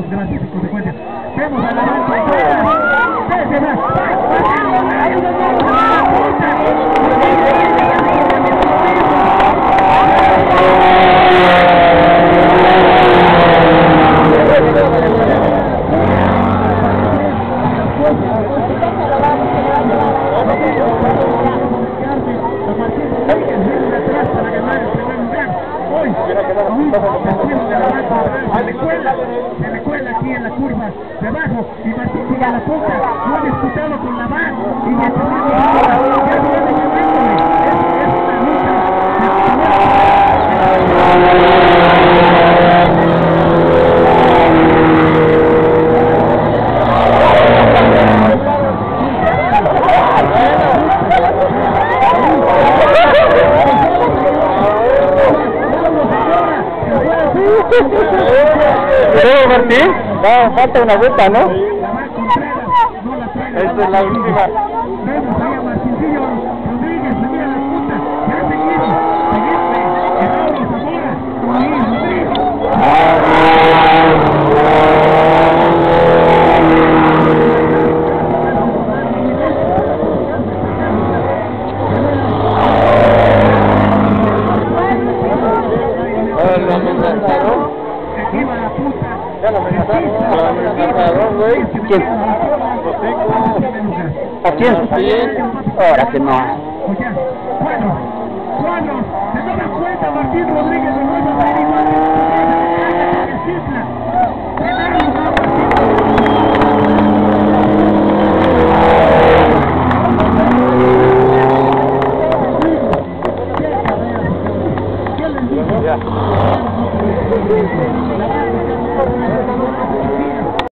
gracias y consecuencias. Vemos a la banda. Se le cuela aquí en la curva de abajo y Martín sigue a la punta, no ha disputado con la VAR y ya se viene ganándole. Es una lucha. ¿Pero Martín? Falta una vuelta, ¿no? Esta es la última. Vemos ahí a Martincillo Rodríguez, venía a la punta, ya seguimos, Gerardo Zamora, ahí Rodríguez. Aquí va la punta. Ya lo amenazaron, güey. ¿Quién? ¿A quién? Ahora que no. Oye, bueno, se da cuenta Martín Rodríguez de nuevo a ver igual que Cisla. Primer lugar Martín. ¿Qué les digo?